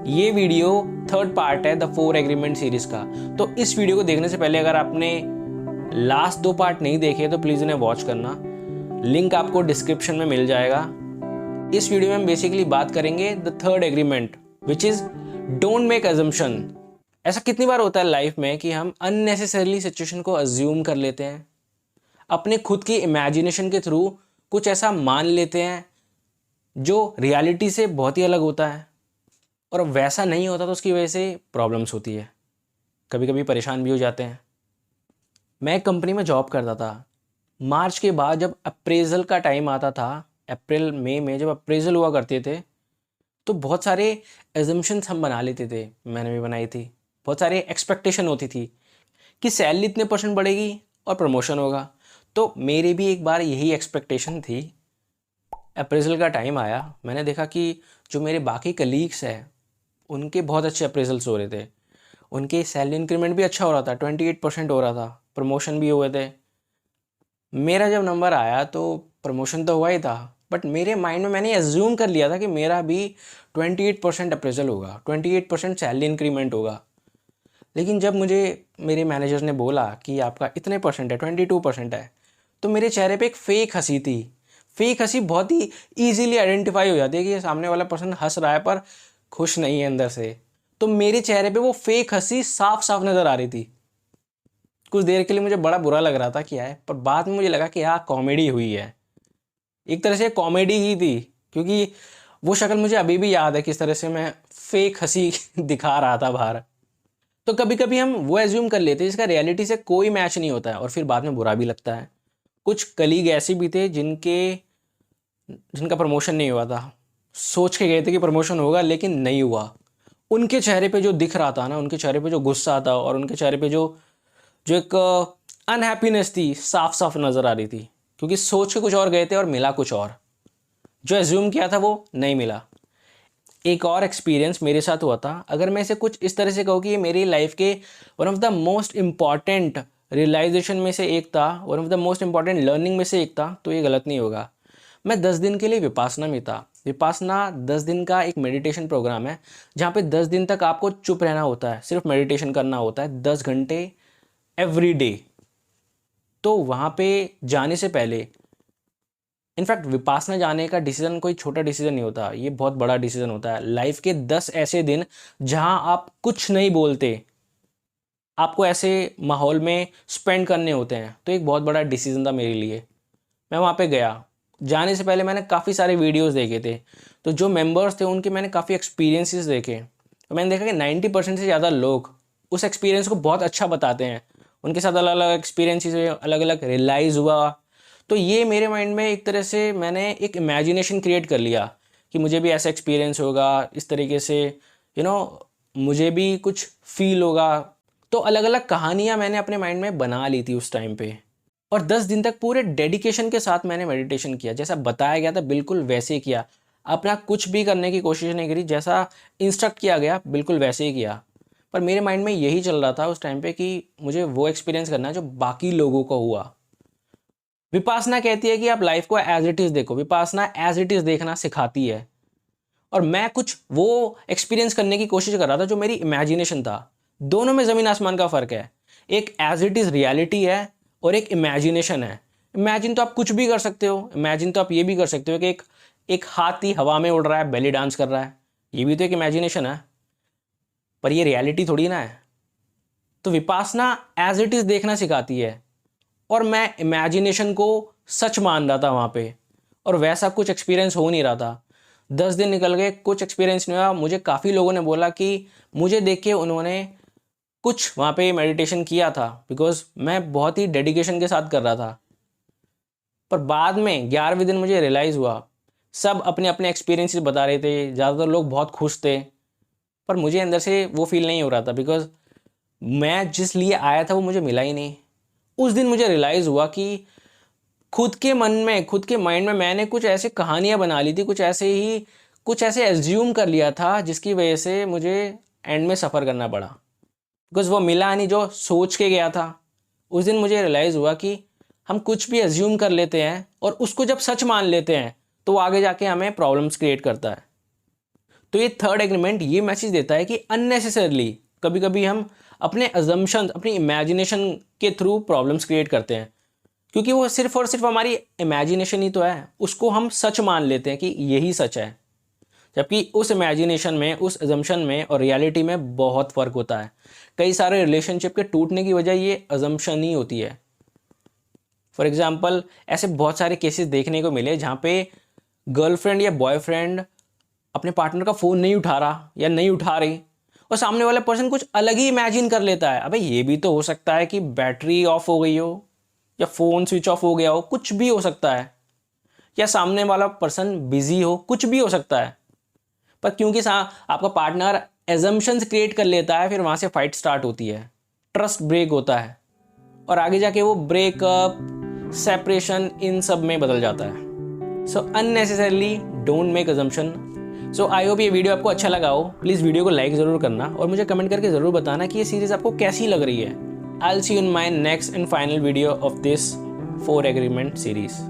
ये video third part है the 4 agreement series का। तो इस वीडियो को देखने से पहले अगर आपने लास्ट 2 पार्ट नहीं देखे तो प्लीज़ इन्हें वॉच करना, लिंक आपको डिस्क्रिप्शन में मिल जाएगा। इस वीडियो में हम बेसिकली बात करेंगे the third agreement which is don't make assumption. ऐसा कितनी बार होता है लाइफ में कि हम अननेसेसरली सिचुएशन को अज्यूम कर लेते हैं, अपने खुद की इमेजिनेशन के थ्रू कुछ ऐसा मान लेते हैं जो रियलिटी से बहुत ही अलग होता है, और वैसा नहीं होता तो उसकी वजह से प्रॉब्लम्स होती है, कभी कभी परेशान भी हो जाते हैं। मैं एक कंपनी में जॉब करता था। मार्च के बाद जब अप्रेजल का टाइम आता था, अप्रैल मई में जब अप्रेजल हुआ करते थे, तो बहुत सारे एजम्पशंस हम बना लेते थे, मैंने भी बनाई थी। बहुत सारे एक्सपेक्टेशन होती थी कि सैलरी इतने % बढ़ेगी और प्रमोशन होगा। तो मेरी भी एक बार यही एक्सपेक्टेशन थी। अप्रेजल का टाइम आया, मैंने देखा कि जो मेरे बाकी कलीग्स हैं उनके बहुत अच्छे अप्रेजल्स हो रहे थे, उनके सैलरी इंक्रीमेंट भी अच्छा हो रहा था, 28% हो रहा था, प्रमोशन भी हुए थे। मेरा जब नंबर आया तो प्रमोशन तो हुआ ही था, बट मेरे माइंड में मैंने एज्यूम कर लिया था कि मेरा भी 28% अप्रेजल होगा, 28% सैलरी इंक्रीमेंट होगा। लेकिन जब मुझे मेरे मैनेजर ने बोला कि आपका इतने % है, 22% है, तो मेरे चेहरे पे एक फेक हंसी थी। फेक हंसी बहुत ही ईजीली आइडेंटिफाई हो जाती है कि ये सामने वाला पर्सन हंस रहा है पर खुश नहीं है अंदर से। तो मेरे चेहरे पे वो फेक हंसी साफ साफ नज़र आ रही थी। कुछ देर के लिए मुझे बड़ा बुरा लग रहा था क्या है, पर बाद में मुझे लगा कि यार कॉमेडी हुई है, एक तरह से कॉमेडी ही थी, क्योंकि वो शक्ल मुझे अभी भी याद है किस तरह से मैं फेक हंसी दिखा रहा था बाहर। तो कभी कभी हम वो एज्यूम कर लेते हैं जिसका रियलिटी से कोई मैच नहीं होता है, और फिर बाद में बुरा भी लगता है। कुछ कलीग ऐसे भी थे जिनका प्रमोशन नहीं हुआ था, सोच के गए थे कि प्रमोशन होगा लेकिन नहीं हुआ। उनके चेहरे पे जो दिख रहा था ना, उनके चेहरे पे जो गुस्सा था और उनके चेहरे पे जो जो एक अनहैप्पीनेस थी, साफ साफ नज़र आ रही थी, क्योंकि सोच के कुछ और गए थे और मिला कुछ और। जो एज्यूम किया था वो नहीं मिला। एक और एक्सपीरियंस मेरे साथ हुआ था। अगर मैं इसे कुछ इस तरह से कहूँ कि ये मेरी लाइफ के one of the most important realisation में से एक था, one of the most important learning में से एक था, तो ये गलत नहीं होगा। मैं 10 दिन के लिए विपासना में था। विपासना 10 दिन का एक मेडिटेशन प्रोग्राम है जहाँ पे 10 दिन तक आपको चुप रहना होता है, सिर्फ मेडिटेशन करना होता है 10 घंटे एवरी डे। तो वहाँ पे जाने से पहले, इनफैक्ट विपासना जाने का डिसीजन कोई छोटा डिसीजन नहीं होता, ये बहुत बड़ा डिसीजन होता है। लाइफ के 10 ऐसे दिन जहाँ आप कुछ नहीं बोलते, आपको ऐसे माहौल में स्पेंड करने होते हैं। तो एक बहुत बड़ा डिसीजन था मेरे लिए। मैं वहाँ पे गया। जाने से पहले मैंने काफ़ी सारे वीडियोस देखे थे, तो जो मेंबर्स थे उनके मैंने काफ़ी एक्सपीरियंसेस देखे। तो मैंने देखा कि 90% से ज़्यादा लोग उस एक्सपीरियंस को बहुत अच्छा बताते हैं। उनके साथ अलग अलग एक्सपीरियंसेस हुए, अलग अलग रियलाइज़ हुआ। तो ये मेरे माइंड में एक तरह से मैंने एक इमेजिनेशन क्रिएट कर लिया कि मुझे भी ऐसा एक्सपीरियंस होगा, इस तरीके से मुझे भी कुछ फील होगा। तो अलग अलग कहानियाँ मैंने अपने माइंड में बना ली थी उस टाइम पे, और 10 दिन तक पूरे डेडिकेशन के साथ मैंने मेडिटेशन किया। जैसा बताया गया था बिल्कुल वैसे ही किया। अपना कुछ भी करने की कोशिश नहीं करी, जैसा इंस्ट्रक्ट किया गया बिल्कुल वैसे ही किया। पर मेरे माइंड में यही चल रहा था उस टाइम पे कि मुझे वो एक्सपीरियंस करना है जो बाकी लोगों को हुआ। विपासना कहती है कि आप लाइफ को एज इट इज़ देखो। विपासना एज इट इज़ देखना सिखाती है, और मैं कुछ वो एक्सपीरियंस करने की कोशिश कर रहा था जो मेरी इमेजिनेशन था। दोनों में ज़मीन आसमान का फ़र्क है। एक एज इट इज़ रियलिटी है और एक इमेजिनेशन है। इमेजिन तो आप कुछ भी कर सकते हो। इमेजिन तो आप ये भी कर सकते हो कि एक हाथी हवा में उड़ रहा है, बेली डांस कर रहा है, ये भी तो एक इमेजिनेशन है, पर ये रियलिटी थोड़ी ना है। तो विपासना एज इट इज़ देखना सिखाती है, और मैं इमेजिनेशन को सच मान रहा था वहाँ पे, और वैसा कुछ एक्सपीरियंस हो नहीं रहा था। 10 दिन निकल गए, कुछ एक्सपीरियंस नहीं हुआ। मुझे काफ़ी लोगों ने बोला कि मुझे देख के उन्होंने कुछ वहाँ पे मेडिटेशन किया था, बिकॉज मैं बहुत ही डेडिकेशन के साथ कर रहा था। पर बाद में 11वें दिन मुझे रियलाइज़ हुआ, सब अपने अपने एक्सपीरियंसेस बता रहे थे, ज़्यादातर लोग बहुत खुश थे, पर मुझे अंदर से वो फील नहीं हो रहा था, बिकॉज मैं जिस लिए आया था वो मुझे मिला ही नहीं। उस दिन मुझे रियलाइज़ हुआ कि खुद के मन में, खुद के माइंड में मैंने कुछ ऐसे कहानियाँ बना ली थी, कुछ ऐसे एज्यूम कर लिया था जिसकी वजह से मुझे एंड में सफ़र करना पड़ा, बिकॉज वो मिला नहीं जो सोच के गया था। उस दिन मुझे रियलाइज़ हुआ कि हम कुछ भी एज्यूम कर लेते हैं और उसको जब सच मान लेते हैं तो वो आगे जाके हमें प्रॉब्लम्स क्रिएट करता है। तो ये थर्ड एग्रीमेंट ये मैसेज देता है कि अननेसेसरली कभी कभी हम अपने अजम्पशन, अपनी इमेजिनेशन के थ्रू प्रॉब्लम्स क्रिएट करते हैं, क्योंकि वो सिर्फ और सिर्फ हमारी इमेजिनेशन ही तो है, उसको हम सच मान लेते हैं कि यही सच है, जबकि उस इमेजिनेशन में, उस अजम्पशन में और रियलिटी में बहुत फ़र्क होता है। कई सारे रिलेशनशिप के टूटने की वजह ये अजम्पशन ही होती है। फॉर एग्जाम्पल, ऐसे बहुत सारे केसेस देखने को मिले जहाँ पे गर्लफ्रेंड या बॉयफ्रेंड अपने पार्टनर का फ़ोन नहीं उठा रहा या नहीं उठा रही, और सामने वाला पर्सन कुछ अलग ही इमेजिन कर लेता है। अबे ये भी तो हो सकता है कि बैटरी ऑफ हो गई हो या फ़ोन स्विच ऑफ हो गया हो, कुछ भी हो सकता है, या सामने वाला पर्सन बिजी हो, कुछ भी हो सकता है। पर क्योंकि आपका पार्टनर एजम्पशंस क्रिएट कर लेता है, फिर वहाँ से फाइट स्टार्ट होती है, ट्रस्ट ब्रेक होता है और आगे जाके वो ब्रेकअप, सेपरेशन, इन सब में बदल जाता है। So unnecessarily don't make assumption. So I hope ये वीडियो आपको अच्छा लगा हो। प्लीज़ वीडियो को लाइक ज़रूर करना और मुझे कमेंट करके ज़रूर बताना कि ये सीरीज़ आपको कैसी लग रही है। I will see you in my next and final video of this 4 agreement series.